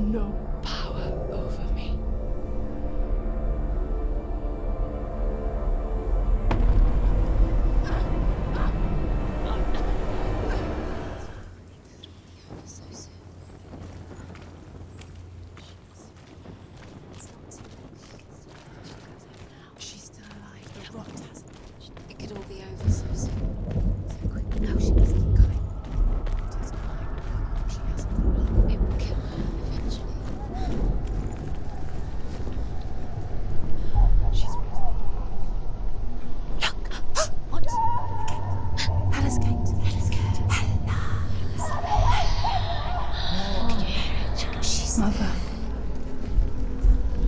no power over me. She's still alive. The rot hasn't. It could all be over so soon. So quick. No, she must keep going. It's not. She hasn't caught up. It will kill her eventually. She's breathing. Look! What? Hella's gate. Hella's gate. Hella. Can you hear it? She's Mother,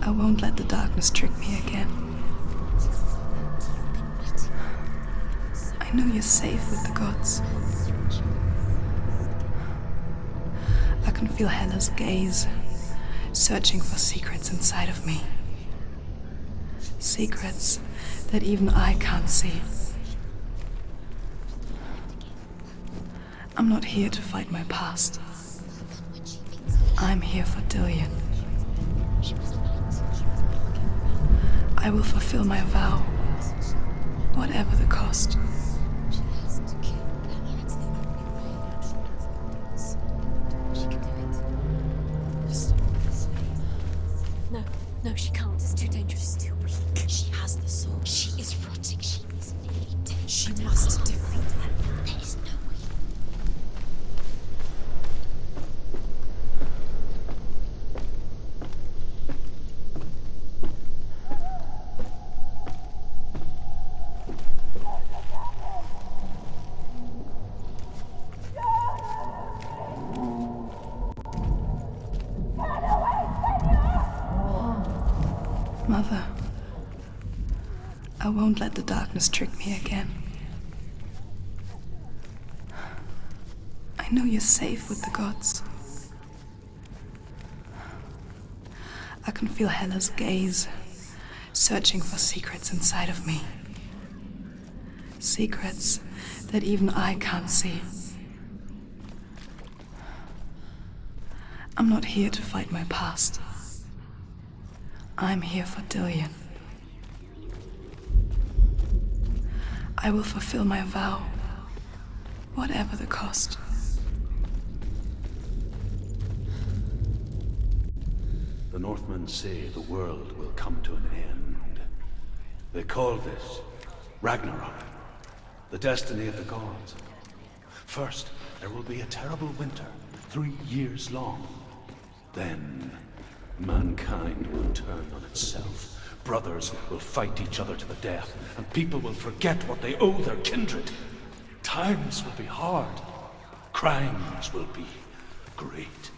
I won't let the darkness trick me again. I know you're safe with the gods. I can feel Hella's gaze, searching for secrets inside of me. Secrets that even I can't see. I'm not here to fight my past. I'm here for Dillion. I will fulfill my vow, whatever the cost. No, she can't. It's too dangerous. Too weak. She has the sword. She is rotting. She is nearly dead. She must defeat her. There is no way. Mother, I won't let the darkness trick me again. I know you're safe with the gods. I can feel Hella's gaze, searching for secrets inside of me. Secrets that even I can't see. I'm not here to fight my past. I'm here for Dillion. I will fulfill my vow, whatever the cost. The Northmen say the world will come to an end. They call this Ragnarok, the destiny of the gods. First, there will be a terrible winter, 3 years long. Then, mankind will turn on itself. Brothers will fight each other to the death, and people will forget what they owe their kindred. Times will be hard. Crimes will be great.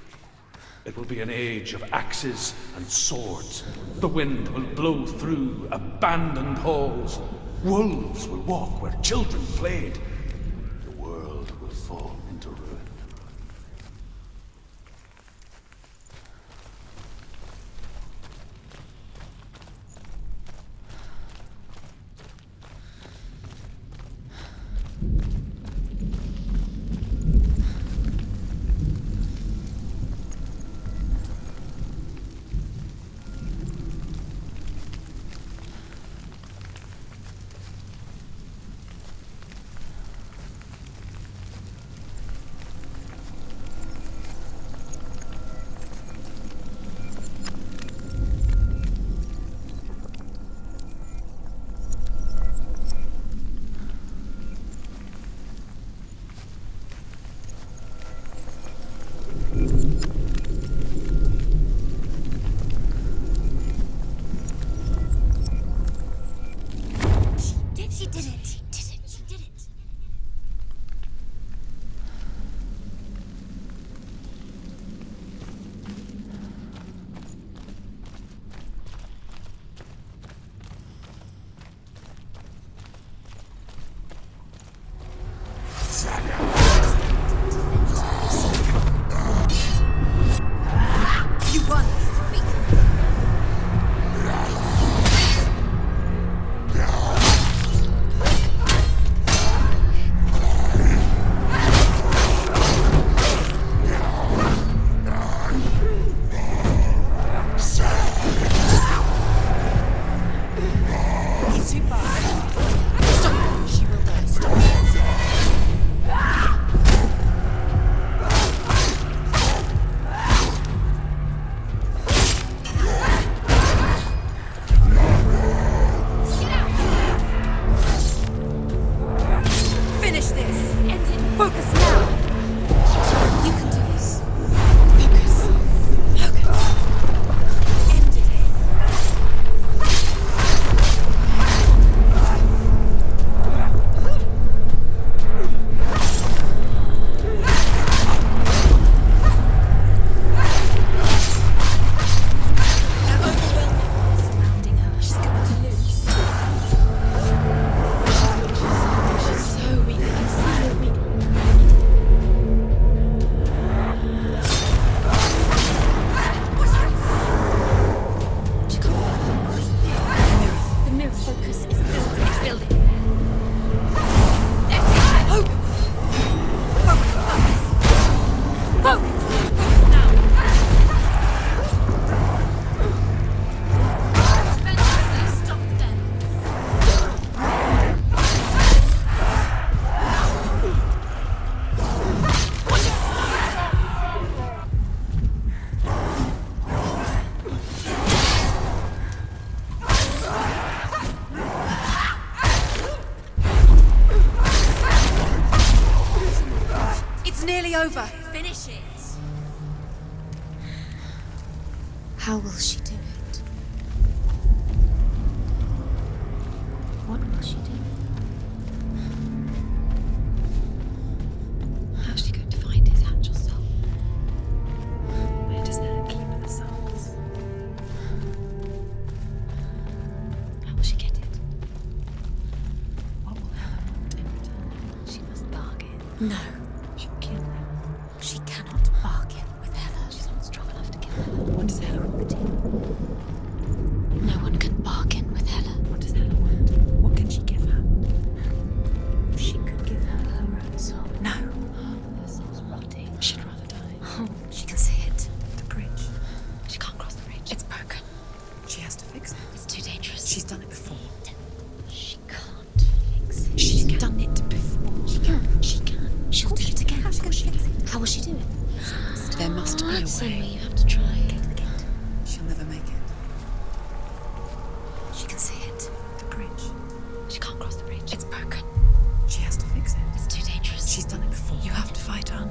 It will be an age of axes and swords. The wind will blow through abandoned halls. Wolves will walk where children played. The world will fall into ruin. It's nearly over. Finish it. How will she do it? What will she do? How's she going to find his actual soul? Where does Hela keep the souls? How will she get it? What will Hela want in return? She must bargain. No. She'll kill him. She cannot bargain with Hela. She's not strong enough to kill Hela. What does Hela want? No one can bargain with Hela. What does Hela want? What can she give her? She could give her her own soul. No. Her soul's rotting. She'd rather die. Oh, she can see it. The bridge. She can't cross the bridge. It's broken. She has to fix it. It's too dangerous. She's done it before. She can't fix it. She's done it before. She can. She can. She'll do it again. How's she going to fix it? How will she do it? There must be a way. You have to try. Get to the gate. She'll never make it. She can see it. The bridge. She can't cross the bridge. It's broken. She has to fix it. It's too dangerous. She's done it before. You have to fight on.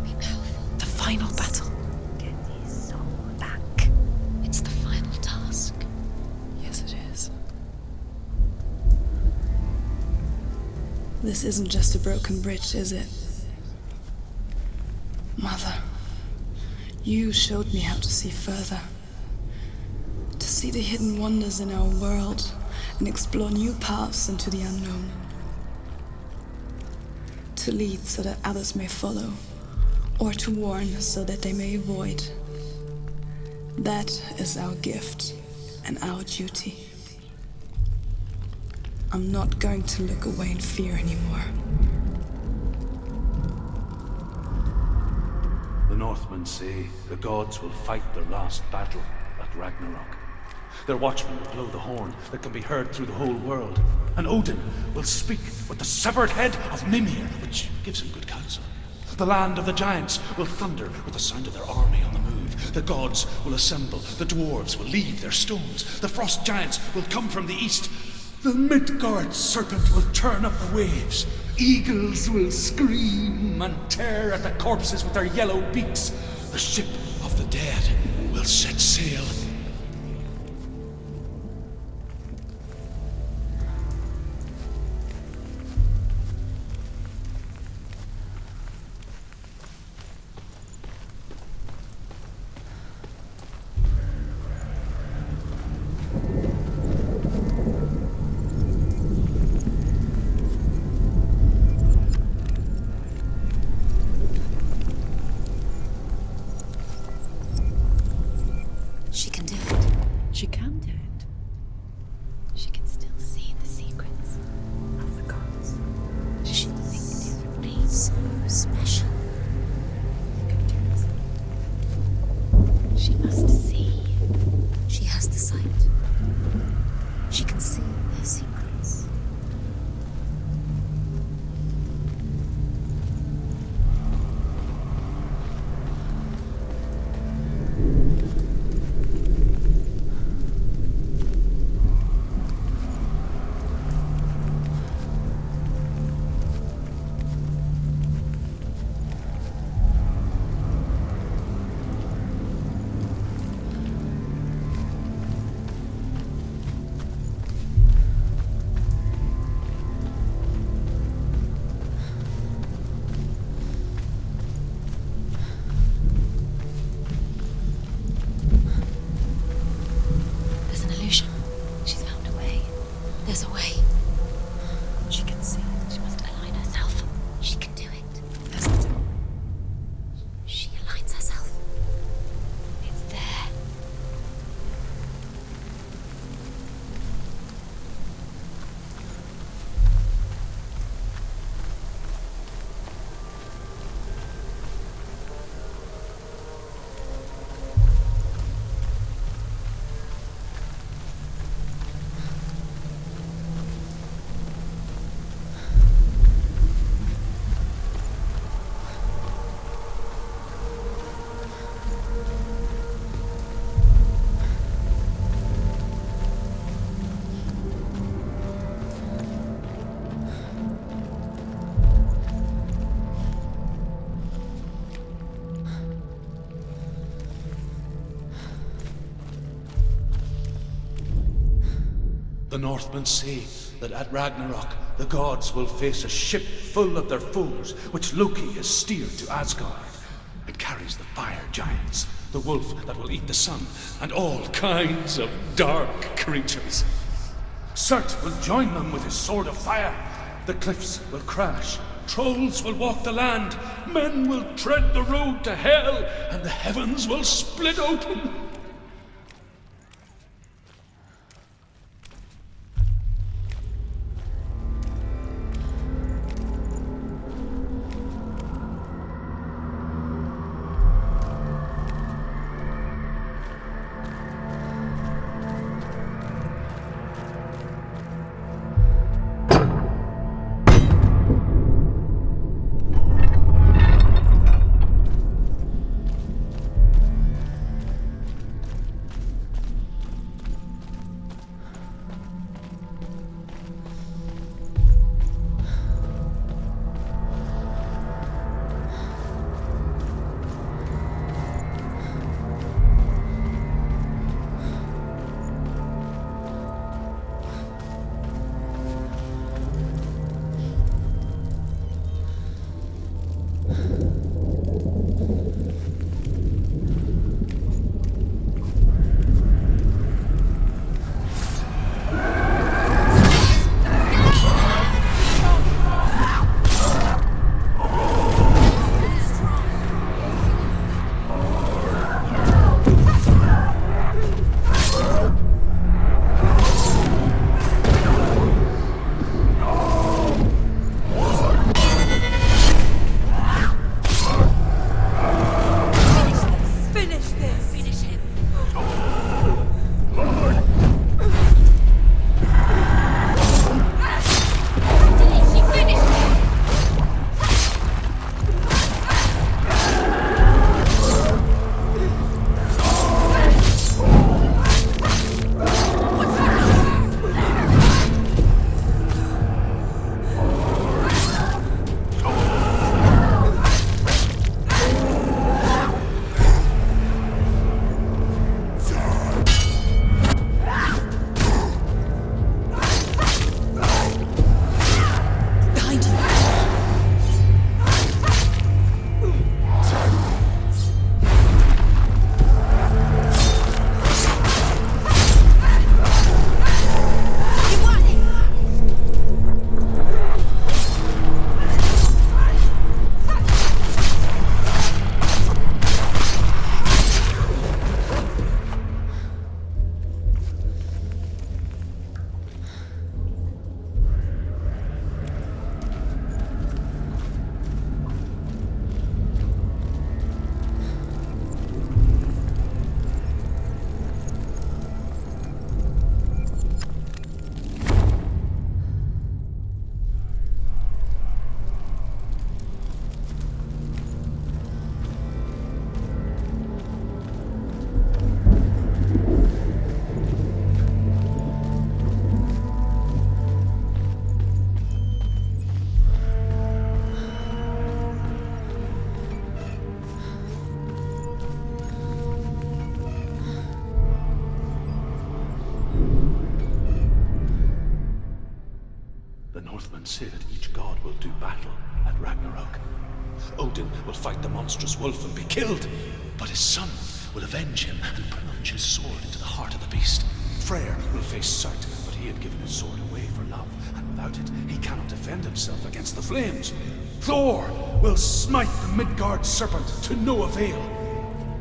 Be powerful. The final battle. Get his soul back. It's the final task. Yes, it is. This isn't just a broken bridge, is it? Mother, you showed me how to see further. To see the hidden wonders in our world and explore new paths into the unknown. To lead so that others may follow, or to warn so that they may avoid. That is our gift and our duty. I'm not going to look away in fear anymore. The Northmen say the gods will fight their last battle at Ragnarok. Their watchmen will blow the horn that can be heard through the whole world, and Odin will speak with the severed head of Mimir, which gives him good counsel. The land of the giants will thunder with the sound of their army on the move. The gods will assemble, the dwarves will leave their stones, the frost giants will come from the east, the Midgard serpent will turn up the waves, eagles will scream and tear at the corpses with their yellow beaks, the ship of the dead will set sail. She can The Northmen say that at Ragnarok, the gods will face a ship full of their foes, which Loki has steered to Asgard. It carries the fire giants, the wolf that will eat the sun, and all kinds of dark creatures. Surt will join them with his sword of fire. The cliffs will crash, trolls will walk the land, men will tread the road to hell, and the heavens will split open. say that each god will do battle at Ragnarok. Odin will fight the monstrous wolf and be killed, but his son will avenge him and plunge his sword into the heart of the beast. Freyr will face Surt, but he had given his sword away for love, and without it, he cannot defend himself against the flames. Thor will smite the Midgard serpent to no avail.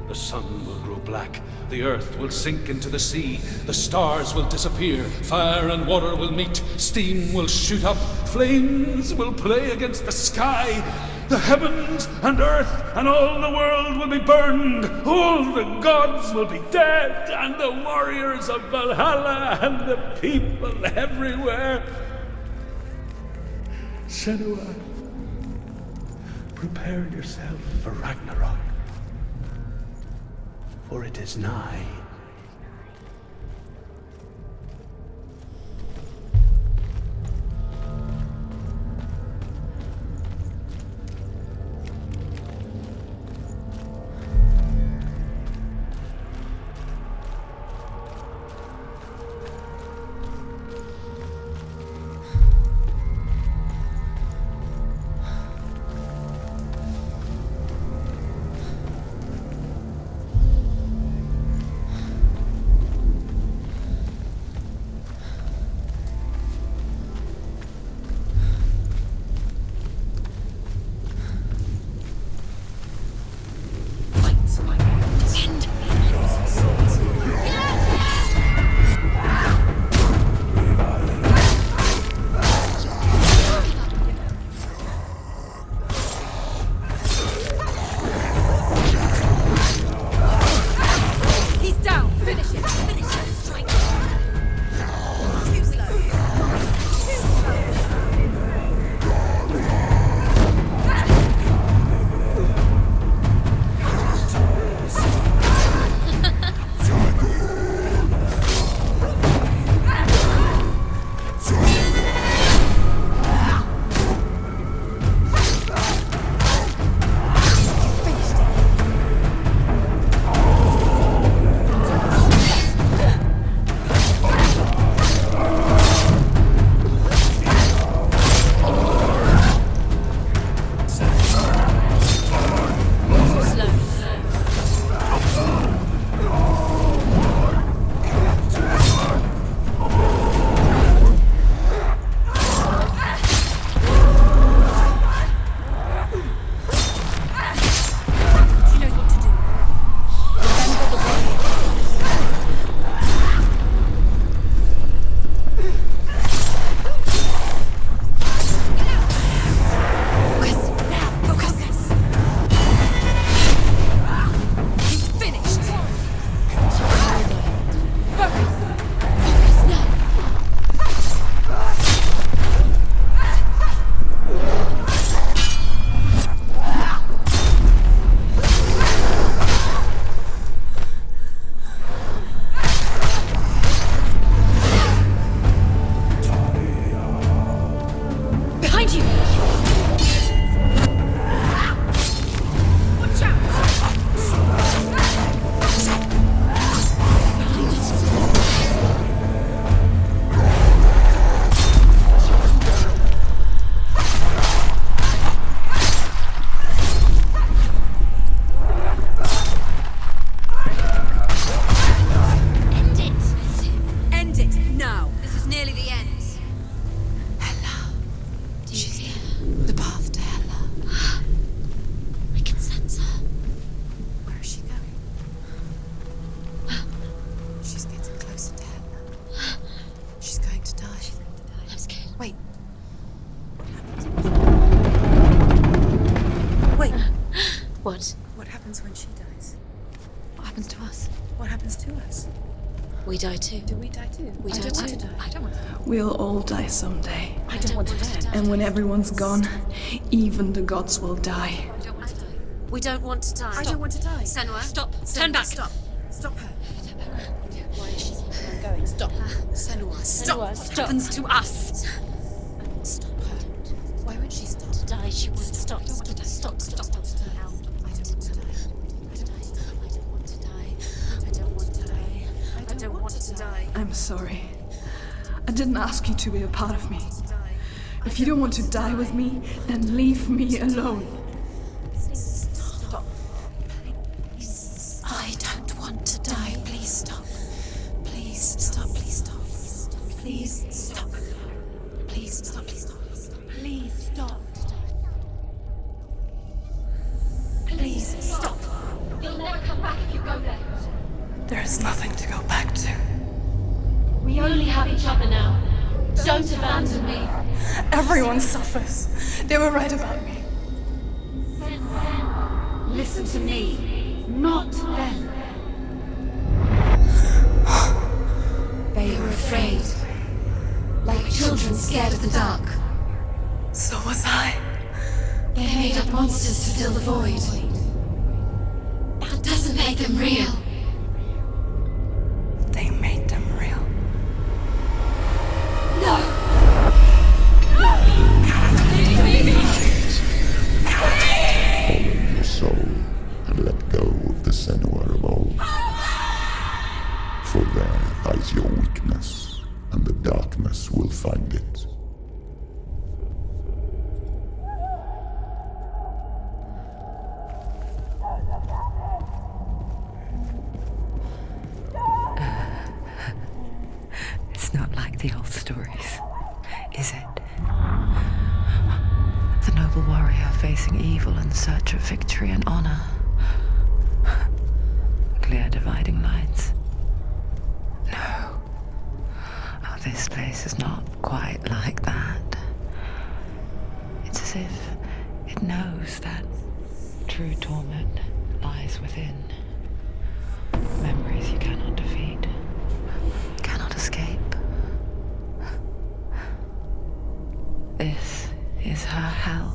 The sun will grow black, the earth will sink into the sea, the stars will disappear, fire and water will meet, steam will shoot up, flames will play against the sky, the heavens and earth and all the world will be burned, all the gods will be dead, and the warriors of Valhalla and the people everywhere. Senua, prepare yourself for Ragnarok, for it is nigh. What? What happens when she dies? What happens to us? What happens to us? We die too. Do we die too? We I die don't want too. to die. I don't want to die. We'll all die someday. I don't want to die. And when everyone's gone, even the gods will die. I don't want to die. We don't want to die. I don't want to die. Senua, stop. Senua, Turn back. Stop. Stop her. Why is she going? Stop. Senua, stop. What Stop. happens to us? Stop her. Why won't she stop? To die, she won't stop. Stop. Stop. Stop. Stop. I don't want to die. I don't want to die. I don't want to die. I don't want to die. I'm sorry. I didn't ask you to be a part of me. If you don't want to die with me, then leave me alone. Stop. I don't want to die. Please stop. Please stop. Please stop. Please stop. Please stop. Please stop. Please stop. Please stop. You'll never come back if you go there. There is nothing to go back to. We only have each other now. Don't abandon me. Everyone suffers. They were right about me. Listen to me, not them. They were afraid. Like children scared of the dark. So was I. They made up monsters to fill the void. That doesn't make them real. They made them real. No! Follow your soul and let go of the Senua of old. For there lies your weakness, and the darkness will find it. It's not like the old stories, is it? The noble warrior facing evil in search of victory and honor. Clear dividing lines. No. Oh, this place is not quite like that. It's as if it knows that true torment lies within. Memories you cannot defeat, cannot escape. This is her hell.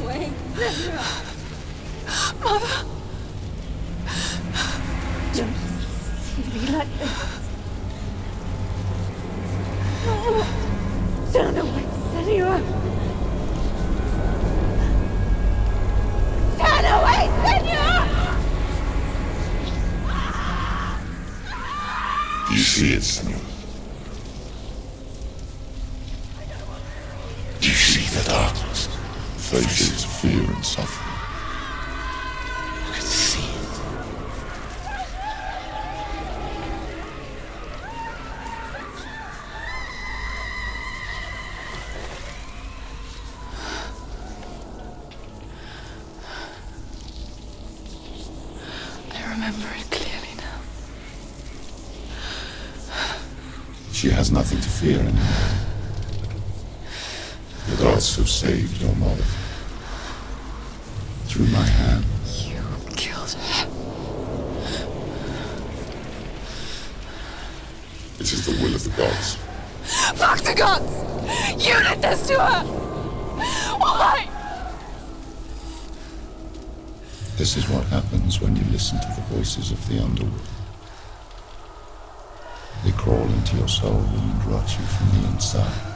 Wait, Senua. Mother! Don't see me like this. Turn away, Senua. Turn away, Senua! You see it, Senua? Do you see the darkness? Faces fear and suffering. You can see it. I remember it clearly now. She has nothing to fear anymore. The gods have saved your mother. Through my hand. You killed her. It is the will of the gods. Fuck the gods! You did this to her! Why? This is what happens when you listen to the voices of the underworld. They crawl into your soul and rot you from the inside.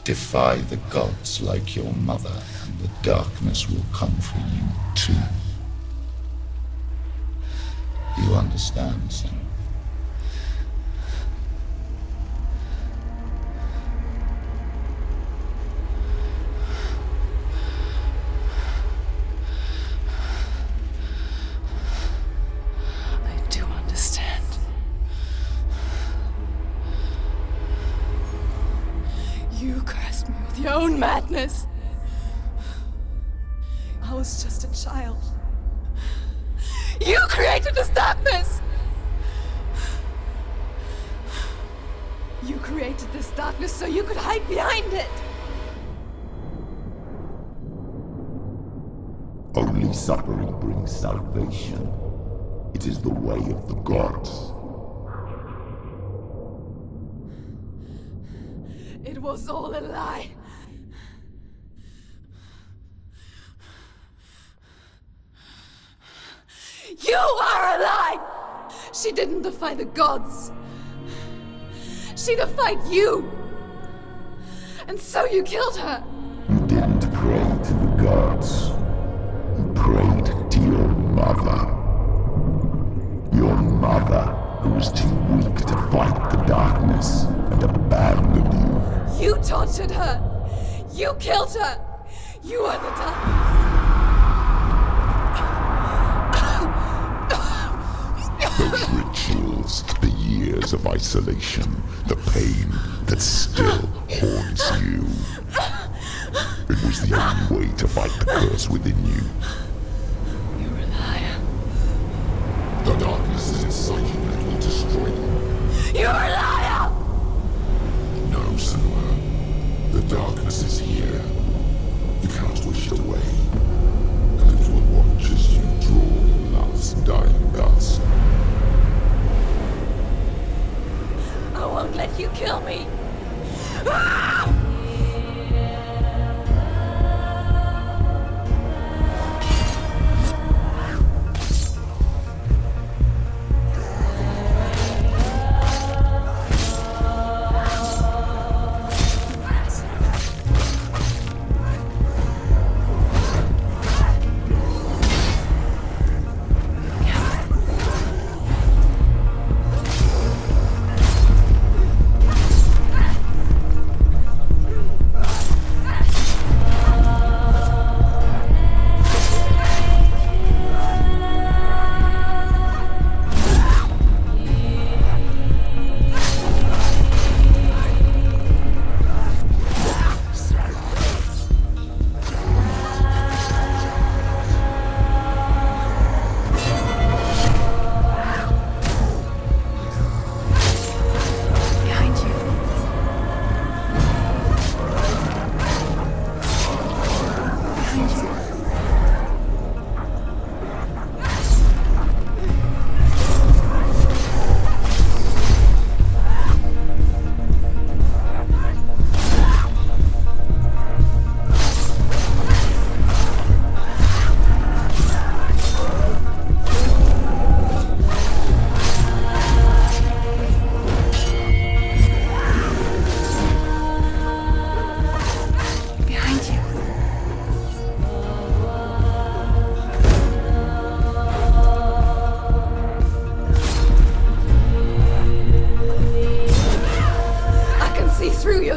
Defy the gods like your mother, and the darkness will come for you too. You understand, son? own madness. I was just a child. You created this darkness! You created this darkness so you could hide behind it! Only suffering brings salvation. It is the way of the gods. It was all a lie. You are a lie! She didn't defy the gods. She defied you. And so you killed her. You didn't pray to the gods. You prayed to your mother. Your mother, who was too weak to fight the darkness and abandoned you. You tortured her. You killed her. You are the darkness. Those rituals, the years of isolation, the pain that still haunts you. It was the only way to fight the curse within you. You're a liar. The darkness is inside you and it will destroy you. You're a liar! No, Senua. The darkness is here. You cannot wish it away. And it will watch as you draw your last dying gasp. I won't let you kill me.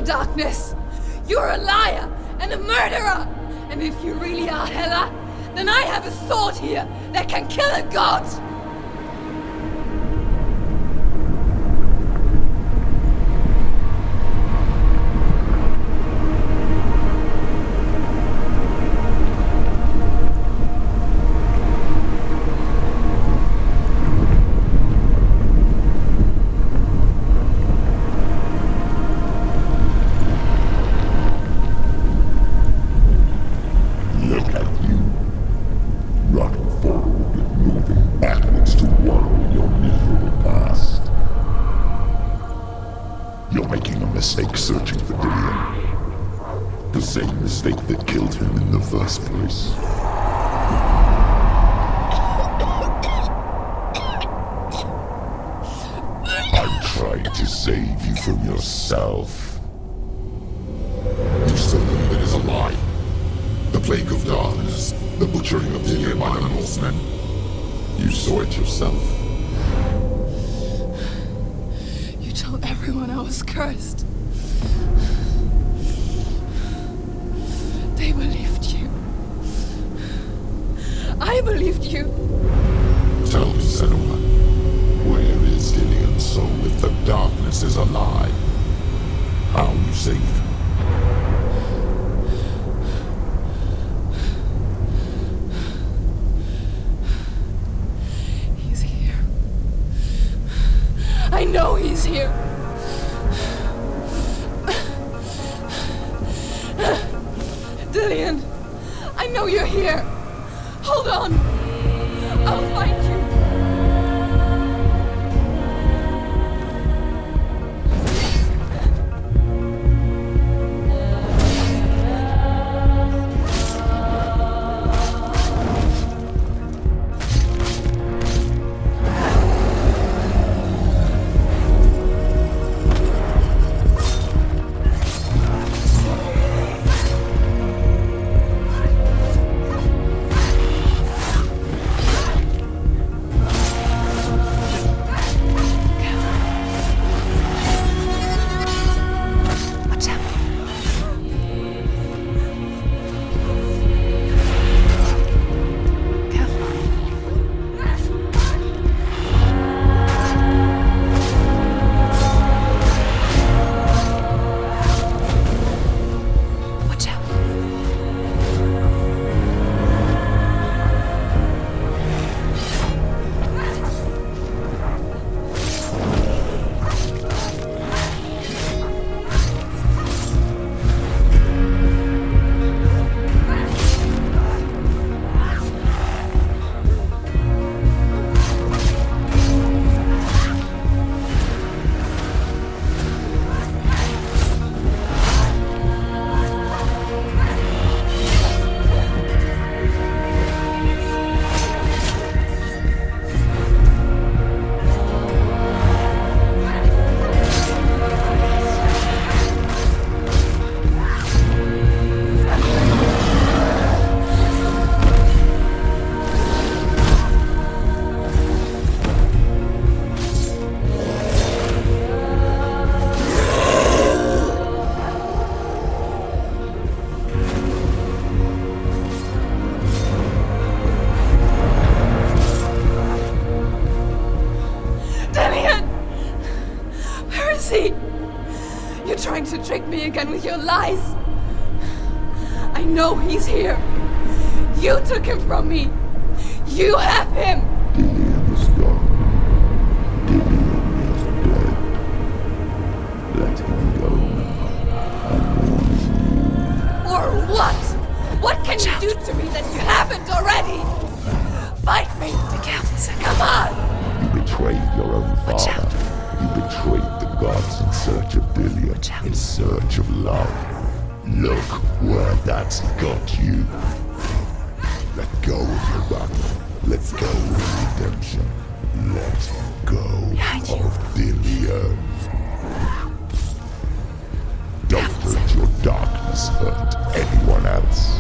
Darkness! You're a liar and a murderer! And if you really are Hela, then I have a sword here that can kill a god! Searching for Dillion. The same mistake that killed him in the first place. I'm trying to save you from yourself. You still believe it is a lie. The plague of darkness, the butchering of Dillion by the Northmen. You saw it yourself. You told everyone I was cursed. They believed you. I believed you. Tell me, Senua, where is Dillion's soul if the darkness is a lie? How you saved him? know he's here. Dillian, I know you're here. Hold on. I'll find you. Trying to trick me again with your lies. I know he's here. You took him from me. You have him. Dillian is gone. Dillian is dead. Let him go now. Or what? What can you do to me that you haven't already? Fight me. Be careful, Sam. Come on. You betrayed your own father. You betrayed the gods in search of Dillian, in search of love. Look where that's got you. Let go of your battle. Let go of redemption. Let go of Dillian. Don't let your darkness hurt anyone else.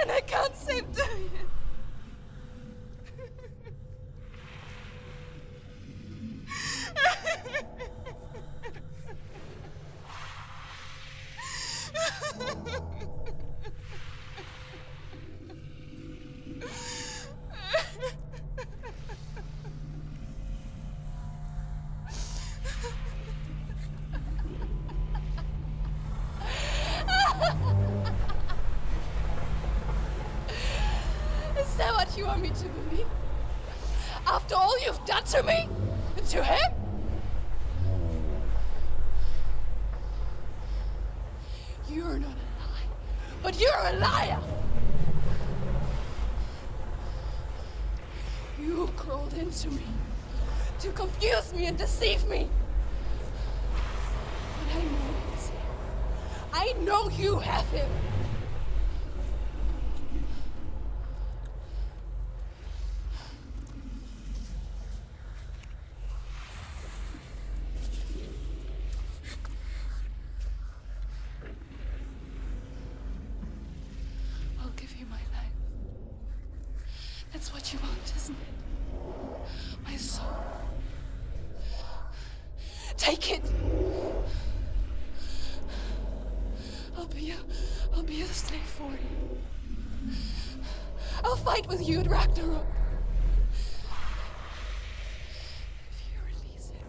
and I can't save doing it. Is that what you want me to believe? After all you've done to me? And to him? You're not a lie, but you're a liar! You crawled into me to confuse me and deceive me. But I know it's him. I know you have him. I'll give you my life. That's what you want, isn't it? My soul. Take it. I'll be a slave for you. I'll fight with you at Ragnarok. If you release him.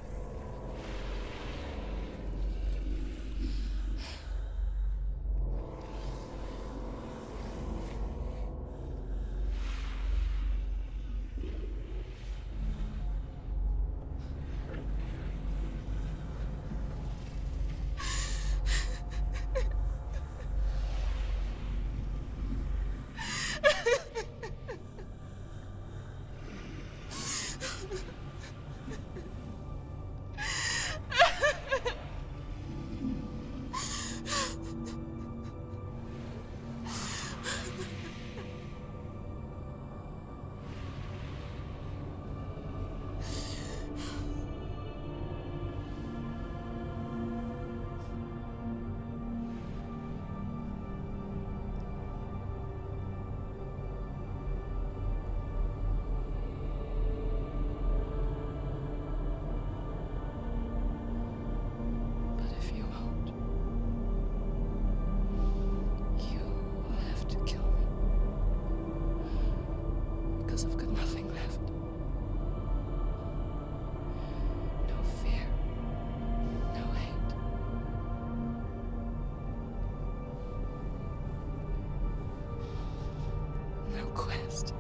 Quest.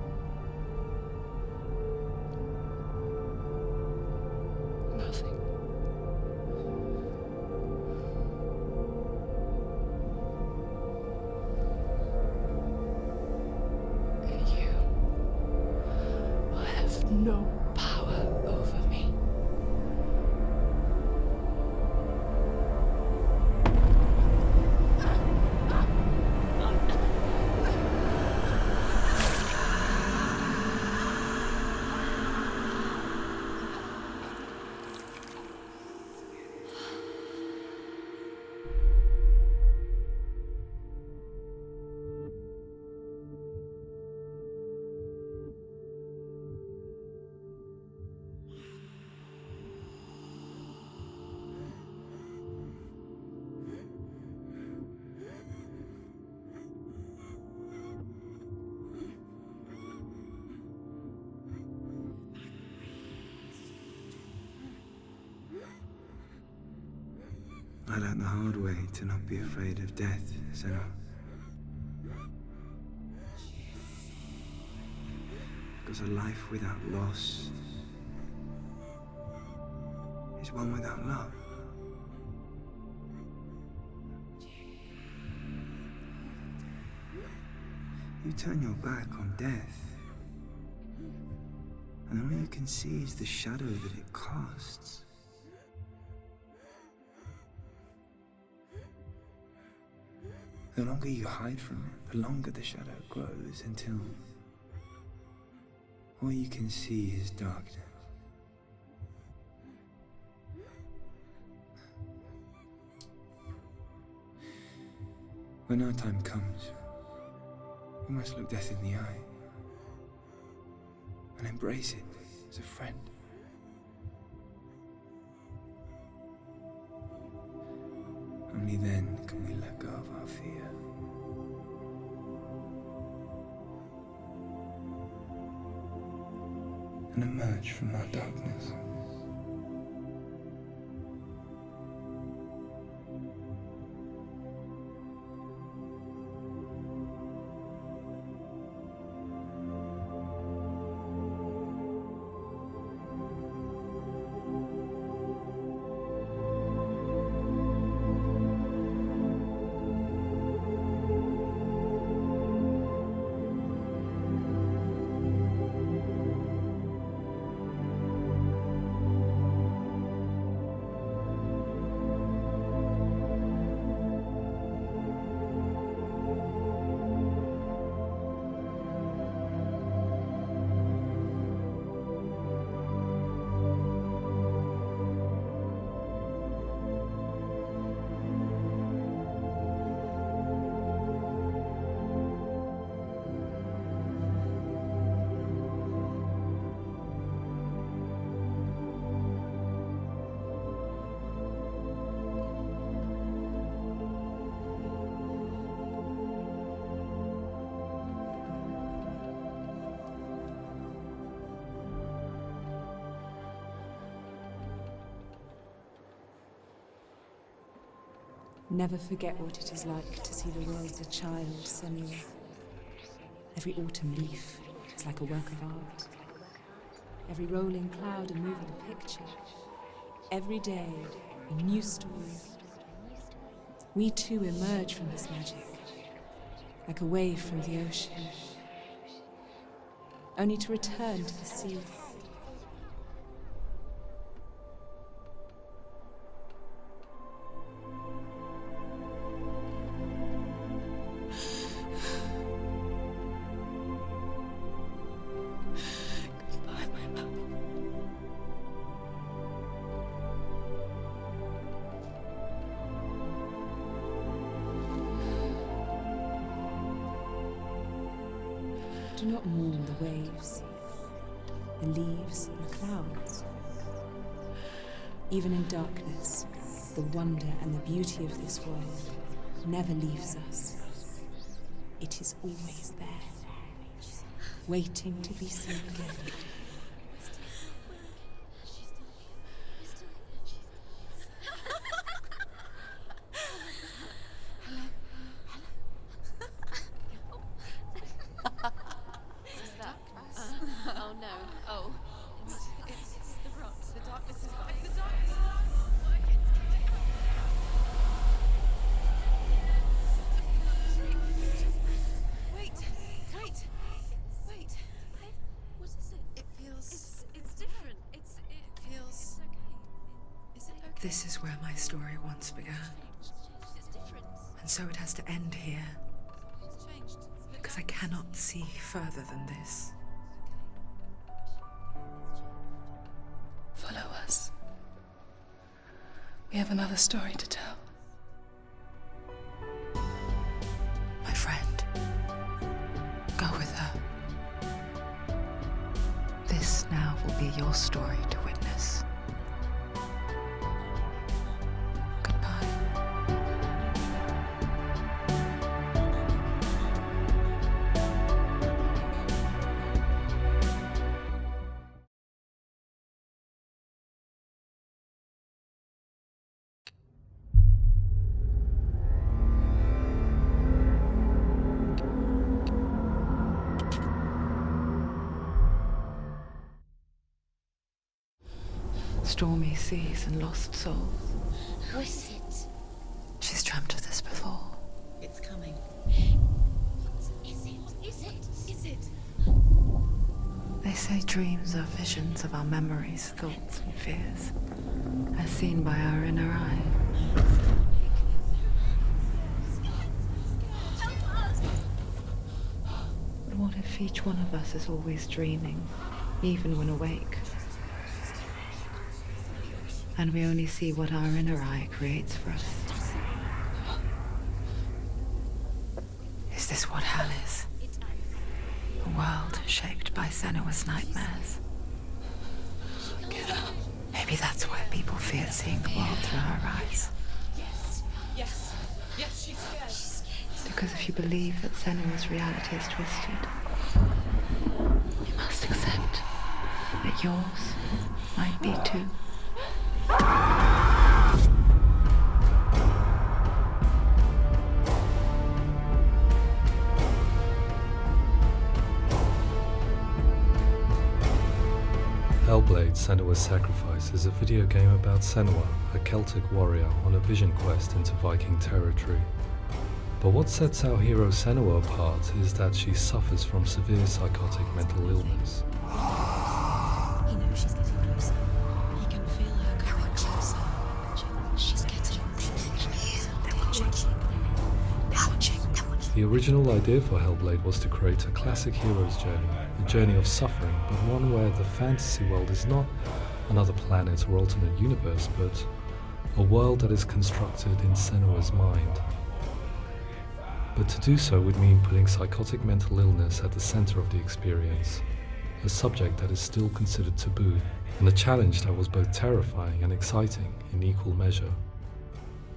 Nothing. And you will have no power over me. I learned the hard way to not be afraid of death, Senua. Because a life without loss is one without love. You turn your back on death, and all you can see is the shadow that it casts. The longer you hide from it, the longer the shadow grows until all you can see is darkness. When our time comes, We must look death in the eye and embrace it as a friend. Only then can we let go of our fear. And emerge from our darkness. Never forget what it is like to see the world as a child, Senua. Every autumn leaf is like a work of art. Every rolling cloud a moving picture. Every day a new story. We too emerge from this magic, like a wave from the ocean, only to return to the sea. Do not mourn the waves, the leaves, and the clouds. Even in darkness, the wonder and the beauty of this world never leaves us. It is always there, waiting to be seen again. This is where my story once began. And so it has to end here. Because I cannot see further than this. Follow us. We have another story to tell. My friend, go with her. This now will be your story to witness. Stormy seas and lost souls. What is it? She's dreamt of this before. It's coming. Is it? They say dreams are visions of our memories, thoughts, and fears, as seen by our inner eye. But what if each one of us is always dreaming, even when awake? And we only see what our inner eye creates for us. Is this what hell is? shaped by Senua's nightmares. Maybe that's why people fear seeing the world through her eyes. Yes, she's scared. Because if you believe that Senua's reality is twisted, you must accept that yours might be too. Hellblade Senua Sacrifice is a video game about Senua, a Celtic warrior on a vision quest into Viking territory. But what sets our hero Senua apart is that she suffers from severe psychotic mental illness. He knows she's getting closer. He can feel her coming closer. She's getting The original idea for Hellblade was to create a classic hero's journey, a journey of suffering, but one where the fantasy world is not another planet or alternate universe, but a world that is constructed in Senua's mind. But to do so would mean putting psychotic mental illness at the center of the experience, a subject that is still considered taboo, and a challenge that was both terrifying and exciting in equal measure.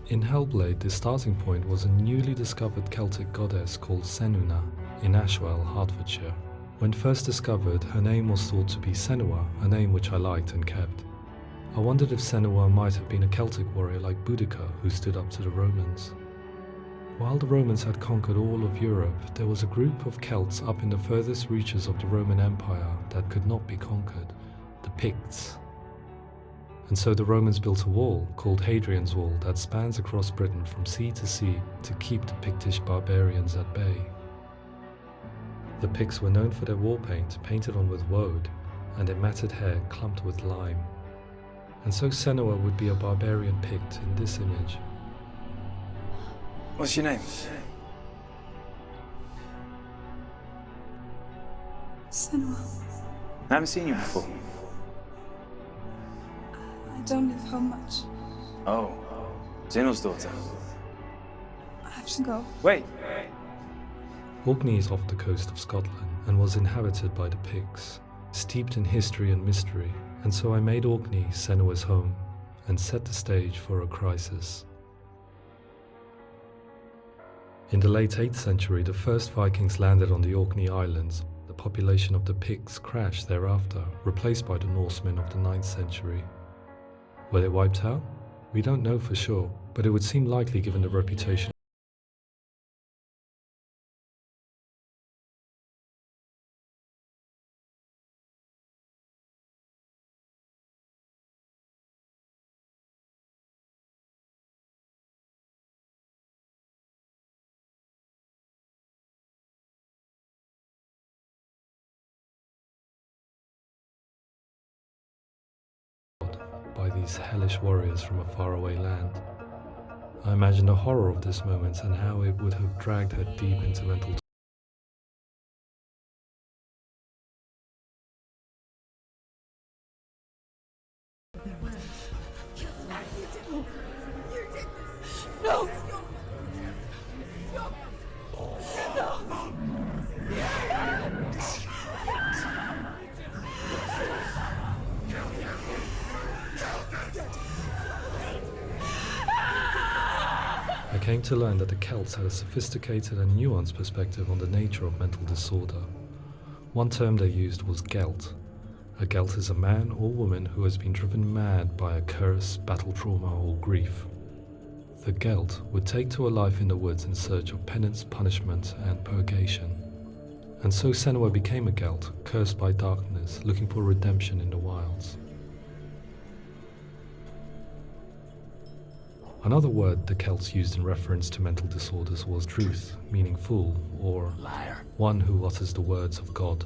In Hellblade, the starting point was a newly discovered Celtic goddess called Senuna in Ashwell, Hertfordshire. When first discovered, her name was thought to be Senua, a name which I liked and kept. I wondered if Senua might have been a Celtic warrior like Boudica who stood up to the Romans. While the Romans had conquered all of Europe, there was a group of Celts up in the furthest reaches of the Roman Empire that could not be conquered, the Picts. And so the Romans built a wall, called Hadrian's Wall, that spans across Britain from sea to keep the Pictish barbarians at bay. The Picts were known for their war paint, painted on with woad, and their matted hair clumped with lime. And so Senua would be a barbarian Pict in this image. What's your name? Senua, I haven't seen you before. I don't live home much. Oh, Zeno's daughter. I have to go. Wait. Orkney is off the coast of Scotland and was inhabited by the Picts, steeped in history and mystery, and so I made Orkney Senua's home and set the stage for a crisis. In the late 8th century, the first Vikings landed on the Orkney Islands. The population of the Picts crashed thereafter, replaced by the Norsemen of the 9th century. Were they wiped out? We don't know for sure, but it would seem likely given the reputation. By these hellish warriors from a faraway land. I imagined the horror of this moment and how it would have dragged her deep into mental No! I came to learn that the Celts had a sophisticated and nuanced perspective on the nature of mental disorder. One term they used was Gelt. A Gelt is a man or woman who has been driven mad by a curse, battle trauma, or grief. The Gelt would take to a life in the woods in search of penance, punishment, and purgation. And so Senua became a Gelt, cursed by darkness, looking for redemption in the wilds. Another word the Celts used in reference to mental disorders was truth, meaning fool, or liar, one who utters the words of God.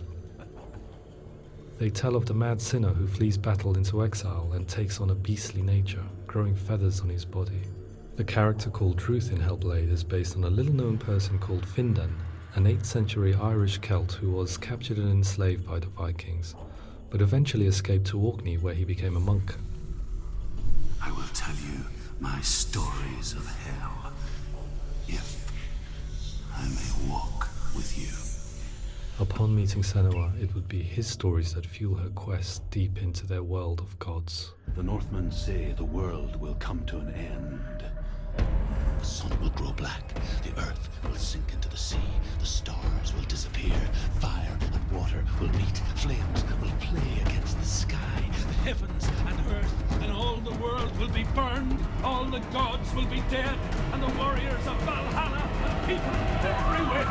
They tell of the mad sinner who flees battle into exile and takes on a beastly nature, growing feathers on his body. The character called Truth in Hellblade is based on a little-known person called Findan, an 8th century Irish Celt who was captured and enslaved by the Vikings, but eventually escaped to Orkney where he became a monk. I will tell you my stories of hell, if I may walk with you. upon meeting Senua, it would be his stories that fuel her quest deep into their world of gods. The Northmen say the world will come to an end. The sun will grow black, the earth will sink into the sea, the stars will disappear, fire and water will meet, flames will play against the sky, the heavens and earth and all the world will be burned, all the gods will be dead, and the warriors of Valhalla and people everywhere.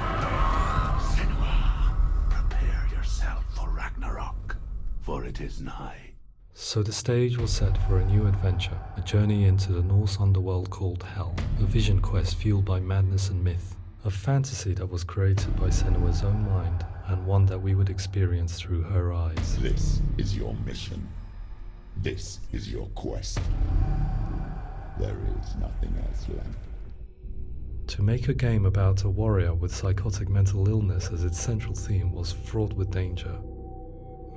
Senua, prepare yourself for Ragnarok, for it is nigh. So the stage was set for a new adventure, a journey into the Norse underworld called Hell, a vision quest fueled by madness and myth, a fantasy that was created by Senua's own mind, and one that we would experience through her eyes. This is your mission. This is your quest. There is nothing else left. To make a game about a warrior with psychotic mental illness as its central theme was fraught with danger.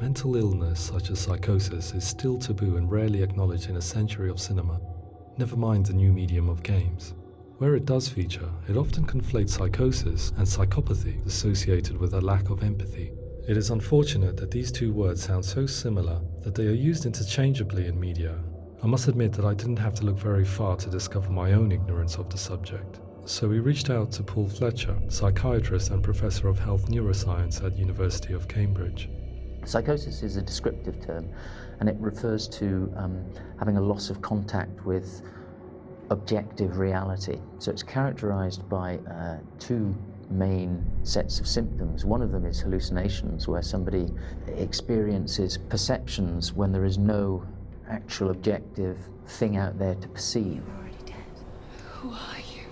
Mental illness, such as psychosis, is still taboo and rarely acknowledged in a century of cinema, never mind the new medium of games. Where it does feature, it often conflates psychosis and psychopathy associated with a lack of empathy. It is unfortunate that these two words sound so similar that they are used interchangeably in media. I must admit that I didn't have to look very far to discover my own ignorance of the subject. So we reached out to Paul Fletcher, psychiatrist and professor of health neuroscience at University of Cambridge. Psychosis is a descriptive term, and it refers to having a loss of contact with objective reality. So it's characterized by two main sets of symptoms. One of them is hallucinations, where somebody experiences perceptions when there is no actual objective thing out there to perceive. You're already dead. Who are you?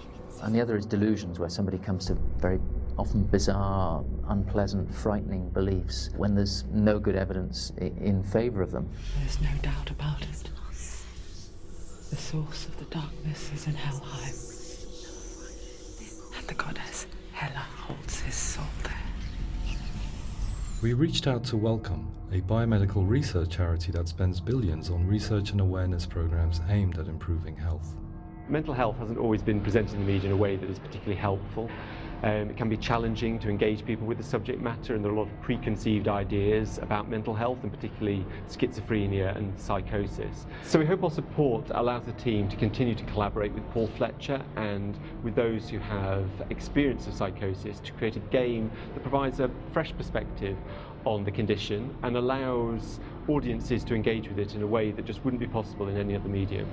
And the other is delusions, where somebody comes to very often bizarre, unpleasant, frightening beliefs when there's no good evidence in favor of them. There's no doubt about it. The source of the darkness is in Helheim. And the goddess Hela holds his soul there. We reached out to Welcome, a biomedical research charity that spends billions on research and awareness programs aimed at improving health. Mental health hasn't always been presented in the media in a way that is particularly helpful. It can be challenging to engage people with the subject matter, and there are a lot of preconceived ideas about mental health, and particularly schizophrenia and psychosis. So we hope our support allows the team to continue to collaborate with Paul Fletcher and with those who have experience of psychosis to create a game that provides a fresh perspective on the condition and allows audiences to engage with it in a way that just wouldn't be possible in any other medium.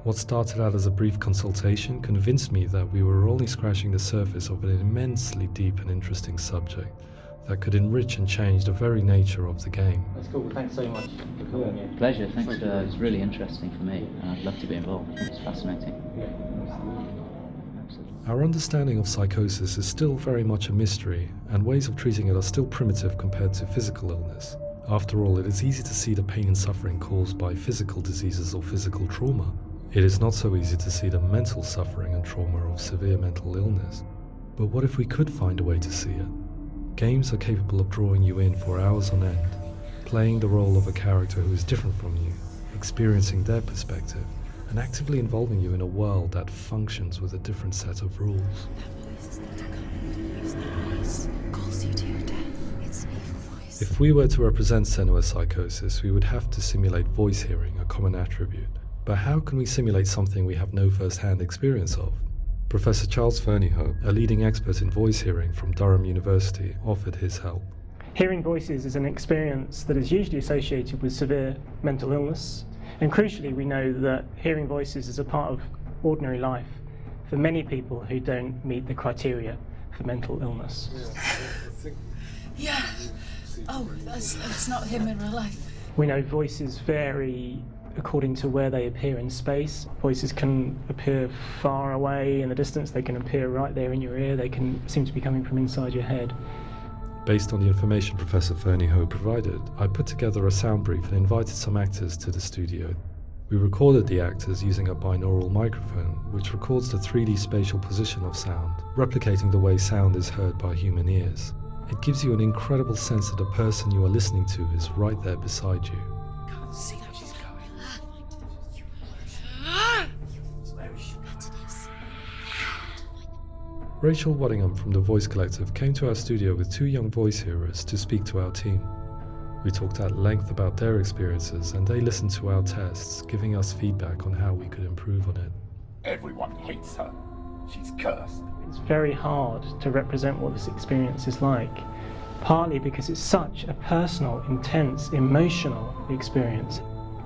What started out as a brief consultation convinced me that we were only scratching the surface of an immensely deep and interesting subject that could enrich and change the very nature of the game. That's cool. Thanks so much for coming here. Pleasure. Thanks. It was really interesting for me. I'd love to be involved. It's fascinating. Our understanding of psychosis is still very much a mystery, and ways of treating it are still primitive compared to physical illness. After all, it is easy to see the pain and suffering caused by physical diseases or physical trauma. It is not so easy to see the mental suffering and trauma of severe mental illness. But what if we could find a way to see it? Games are capable of drawing you in for hours on end, playing the role of a character who is different from you, experiencing their perspective, and actively involving you in a world that functions with a different set of rules. If we were to represent Senua's psychosis, we would have to simulate voice hearing, a common attribute. But how can we simulate something we have no first-hand experience of? Professor Charles Fernyhough, a leading expert in voice hearing from Durham University, offered his help. Hearing voices is an experience that is usually associated with severe mental illness, and crucially we know that hearing voices is a part of ordinary life for many people who don't meet the criteria for mental illness. Yeah. Oh, that's not him in real life. We know voices vary according to where they appear in space. Voices can appear far away in the distance, they can appear right there in your ear, they can seem to be coming from inside your head. Based on the information Professor Fernyhough provided, I put together a sound brief and invited some actors to the studio. We recorded the actors using a binaural microphone, which records the 3D spatial position of sound, replicating the way sound is heard by human ears. It gives you an incredible sense that the person you are listening to is right there beside you. Can't see how she's going. Rachel Waddingham from the Voice Collective came to our studio with 2 young voice hearers to speak to our team. We talked at length about their experiences and they listened to our tests, giving us feedback on how we could improve on it. Everyone hates her. She's cursed. It's very hard to represent what this experience is like, partly because it's such a personal, intense, emotional experience.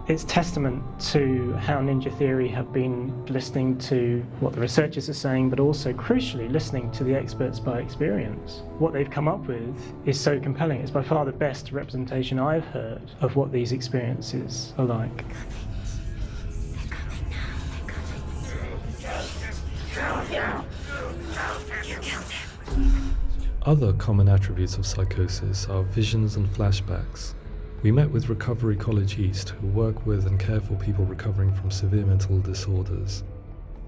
It's testament to how Ninja Theory have been listening to what the researchers are saying, but also crucially listening to the experts by experience. What they've come up with is so compelling. It's by far the best representation I've heard of what these experiences are like. Other common attributes of psychosis are visions and flashbacks. We met with Recovery College East, who work with and care for people recovering from severe mental disorders.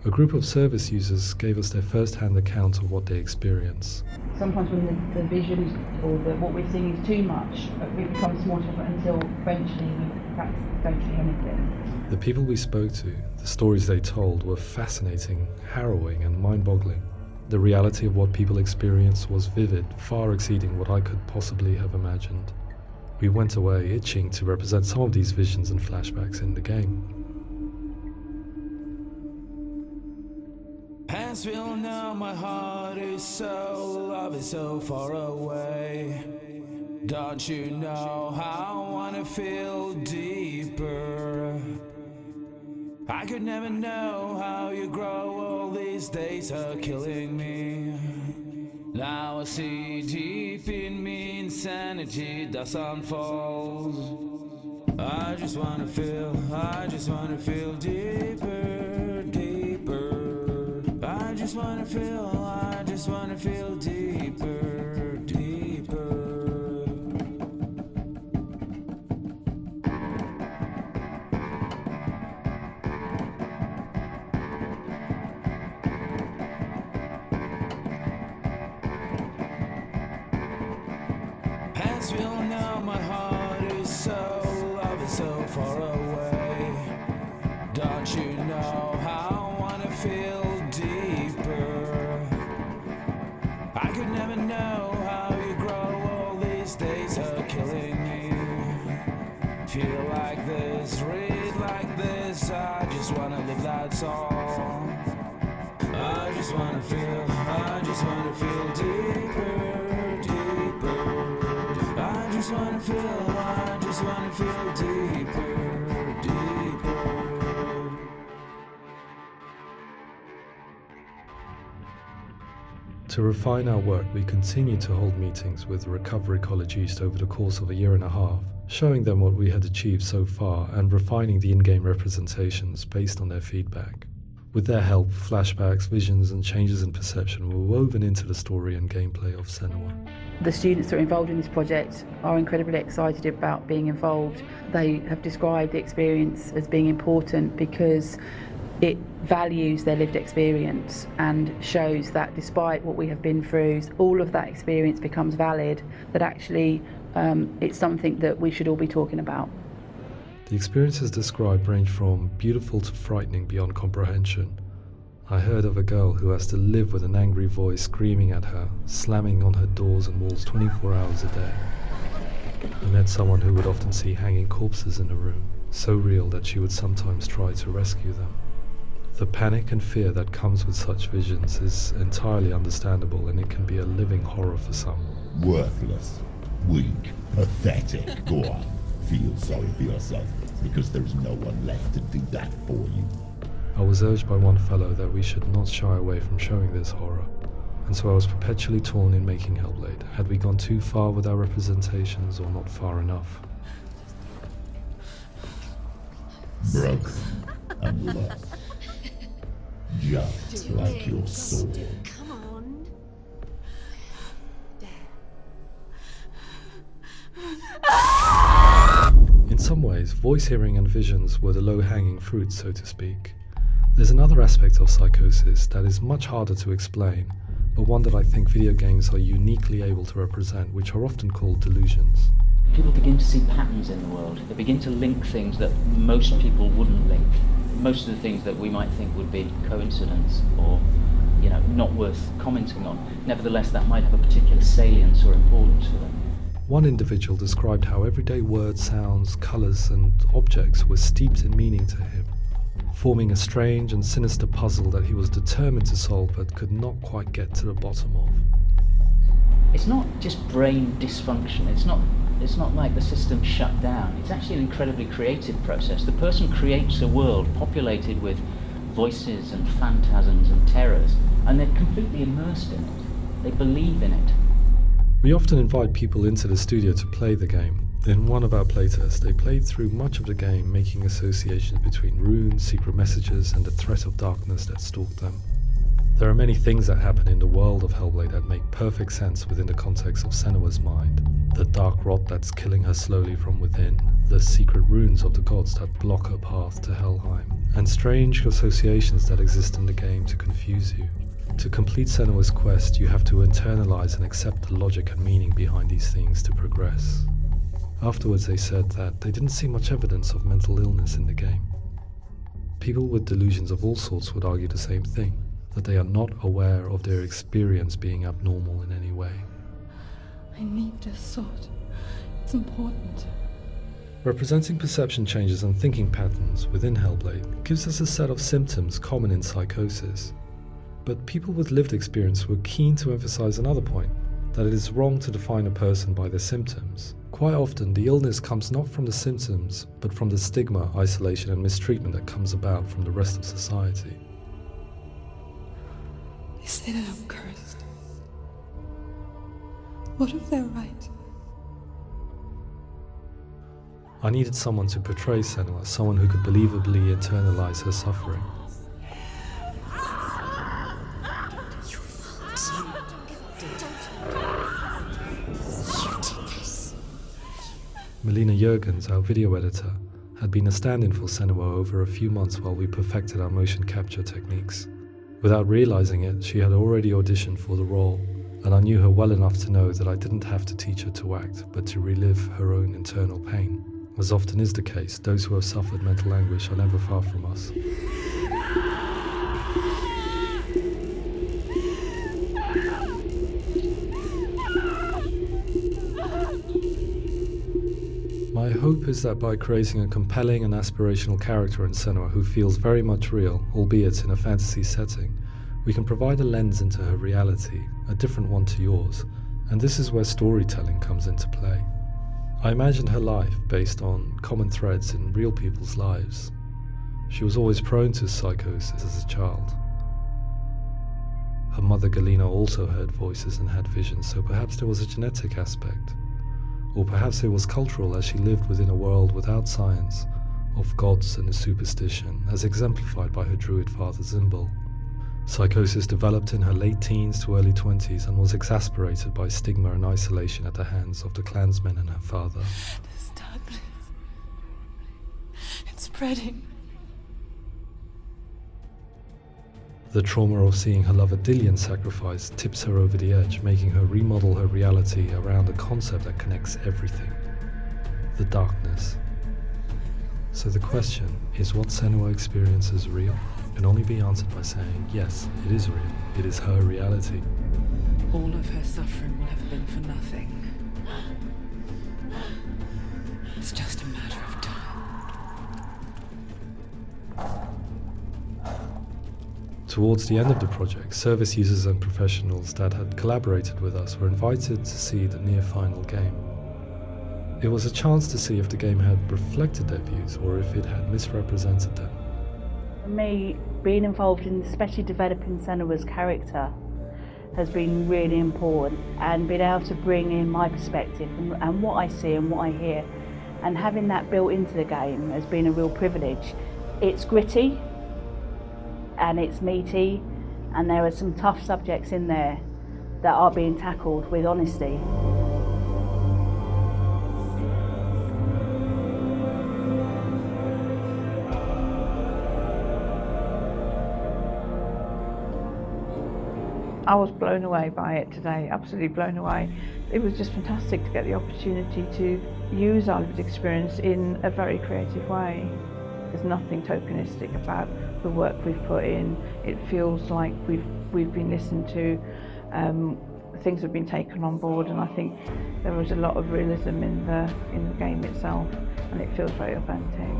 A group of service users gave us their first-hand account of what they experience. Sometimes when the visions or what we're seeing is too much, it becomes more difficult until eventually we perhaps don't see anything. The people we spoke to, the stories they told, were fascinating, harrowing and mind-boggling. The reality of what people experienced was vivid, far exceeding what I could possibly have imagined. We went away itching to represent some of these visions and flashbacks in the game. As we all know, my heart is so, love is so far away. Don't you know how I wanna feel deeper? I could never know how you grow, all these days are killing me. Now I see deep in me insanity does unfold. I just wanna feel deeper, deeper. I just wanna feel deeper, deeper. As we all know, my heart is so, love is so far away. Don't you know how I wanna feel deeper? I could never know how you grow, all these days are killing me. Feel like this, read like this, I just wanna live, that's all. I just wanna feel deeper, deeper. I just wanna feel deeper, deeper. To refine our work, we continue to hold meetings with Recovery College East over the course of a year and a half, showing them what we had achieved so far and refining the in-game representations based on their feedback. With their help, flashbacks, visions and changes in perception were woven into the story and gameplay of Senua. The students that are involved in this project are incredibly excited about being involved. They have described the experience as being important because it values their lived experience and shows that despite what we have been through, all of that experience becomes valid, that actually it's something that we should all be talking about. The experiences described range from beautiful to frightening beyond comprehension. I heard of a girl who has to live with an angry voice screaming at her, slamming on her doors and walls 24 hours a day. I met someone who would often see hanging corpses in a room, so real that she would sometimes try to rescue them. The panic and fear that comes with such visions is entirely understandable, and it can be a living horror for some. Worthless, weak, pathetic. Go on, feel sorry for yourself, because there is no one left to do that for you. I was urged by one fellow that we should not shy away from showing this horror, and so I was perpetually torn in making Hellblade. Had we gone too far with our representations or not far enough? Broken and lost, just like your soul. Come on. In some ways, voice hearing and visions were the low-hanging fruit, so to speak. There's another aspect of psychosis that is much harder to explain, but one that I think video games are uniquely able to represent, which are often called delusions. People begin to see patterns in the world. They begin to link things that most people wouldn't link. Most of the things that we might think would be coincidence or, not worth commenting on. Nevertheless, that might have a particular salience or importance for them. One individual described how everyday words, sounds, colours and objects were steeped in meaning to him, forming a strange and sinister puzzle that he was determined to solve but could not quite get to the bottom of. It's not just brain dysfunction, it's not like the system shut down. It's actually an incredibly creative process. The person creates a world populated with voices and phantasms and terrors, and they're completely immersed in it. They believe in it. We often invite people into the studio to play the game. In one of our playtests, they played through much of the game, making associations between runes, secret messages, and the threat of darkness that stalked them. There are many things that happen in the world of Hellblade that make perfect sense within the context of Senua's mind. The dark rot that's killing her slowly from within, the secret runes of the gods that block her path to Helheim, and strange associations that exist in the game to confuse you. To complete Senua's quest, you have to internalize and accept the logic and meaning behind these things to progress. Afterwards, they said that they didn't see much evidence of mental illness in the game. People with delusions of all sorts would argue the same thing, that they are not aware of their experience being abnormal in any way. I need this sword. It's important. Representing perception changes and thinking patterns within Hellblade gives us a set of symptoms common in psychosis. But people with lived experience were keen to emphasize another point, that it is wrong to define a person by their symptoms. Quite often, the illness comes not from the symptoms, but from the stigma, isolation and mistreatment that comes about from the rest of society. They say that I'm cursed. What if they're right? I needed someone to portray Senua, someone who could believably internalize her suffering. Melina Jurgens, our video editor, had been a stand-in for Senua over a few months while we perfected our motion capture techniques. Without realizing it, she had already auditioned for the role, and I knew her well enough to know that I didn't have to teach her to act, but to relive her own internal pain. As often is the case, those who have suffered mental anguish are never far from us. My hope is that by creating a compelling and aspirational character in Senua who feels very much real, albeit in a fantasy setting, we can provide a lens into her reality, a different one to yours, and this is where storytelling comes into play. I imagined her life based on common threads in real people's lives. She was always prone to psychosis as a child. Her mother Galina also heard voices and had visions, so perhaps there was a genetic aspect. Or perhaps it was cultural, as she lived within a world without science, of gods and superstition, as exemplified by her druid father Zimbal. Psychosis developed in her late teens to early 20s and was exacerbated by stigma and isolation at the hands of the clansmen and her father. This darkness, it's spreading. The trauma of seeing her lover Dillian sacrificed tips her over the edge, making her remodel her reality around a concept that connects everything: the darkness. So the question, is what Senua experiences real? Can only be answered by saying, yes, it is real. It is her reality. All of her suffering will have been for nothing. It's just a matter of time. Towards the end of the project, service users and professionals that had collaborated with us were invited to see the near-final game. It was a chance to see if the game had reflected their views or if it had misrepresented them. For me, being involved in especially developing Senua's character has been really important, and being able to bring in my perspective and what I see and what I hear, and having that built into the game has been a real privilege. It's gritty and it's meaty, and there are some tough subjects in there that are being tackled with honesty. I was blown away by it today, absolutely blown away. It was just fantastic to get the opportunity to use our lived experience in a very creative way. There's nothing tokenistic about the work we've put in. It feels like we've we've been listened to, things have been taken on board, and I think there was a lot of realism in the game itself, and it feels very authentic.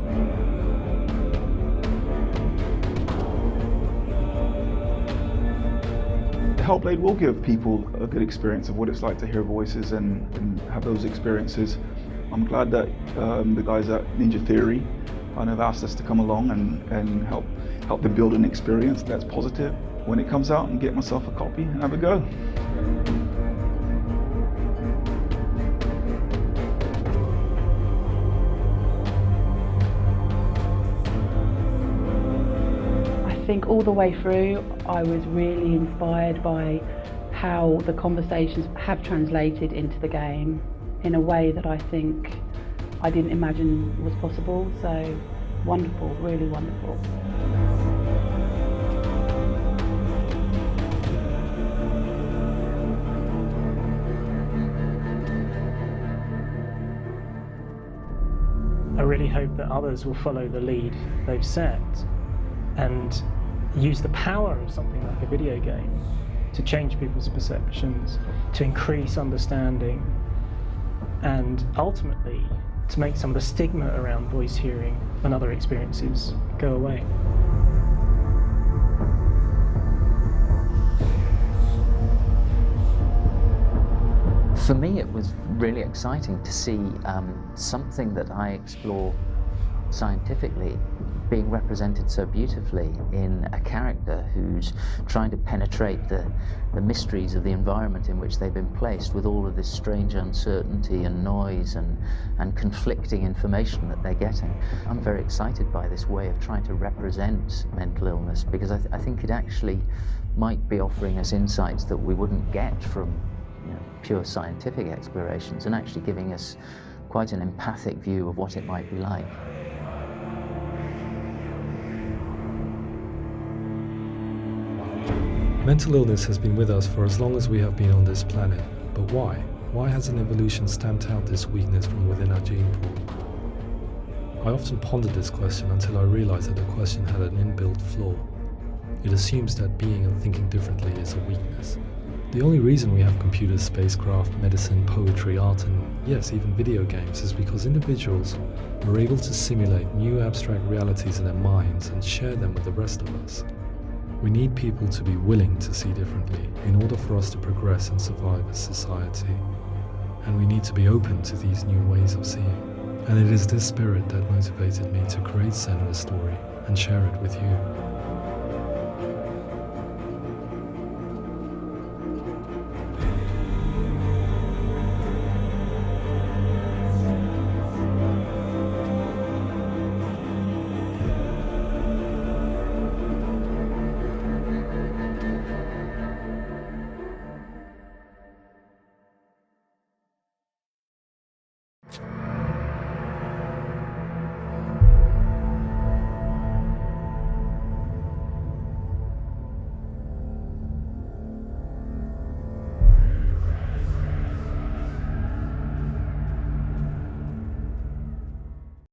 Hellblade will give people a good experience of what it's like to hear voices and have those experiences. I'm glad that the guys at Ninja Theory kind of asked us to come along and help them build an experience that's positive when it comes out, and get myself a copy and have a go. I think all the way through I was really inspired by how the conversations have translated into the game in a way that I think I didn't imagine was possible. So wonderful, really wonderful. I really hope that others will follow the lead they've set and use the power of something like a video game to change people's perceptions, to increase understanding, and ultimately to make some of the stigma around voice hearing and other experiences go away. For me, it was really exciting to see something that I explore scientifically being represented so beautifully in a character who's trying to penetrate the mysteries of the environment in which they've been placed, with all of this strange uncertainty and noise and conflicting information that they're getting. I'm very excited by this way of trying to represent mental illness, because I think it actually might be offering us insights that we wouldn't get from pure scientific explorations, and actually giving us quite an empathic view of what it might be like. Mental illness has been with us for as long as we have been on this planet, but why? Why hasn't evolution stamped out this weakness from within our gene pool? I often pondered this question until I realized that the question had an inbuilt flaw. It assumes that being and thinking differently is a weakness. The only reason we have computers, spacecraft, medicine, poetry, art, and yes, even video games is because individuals were able to simulate new abstract realities in their minds and share them with the rest of us. We need people to be willing to see differently in order for us to progress and survive as society. And we need to be open to these new ways of seeing. And it is this spirit that motivated me to create Senua's story and share it with you.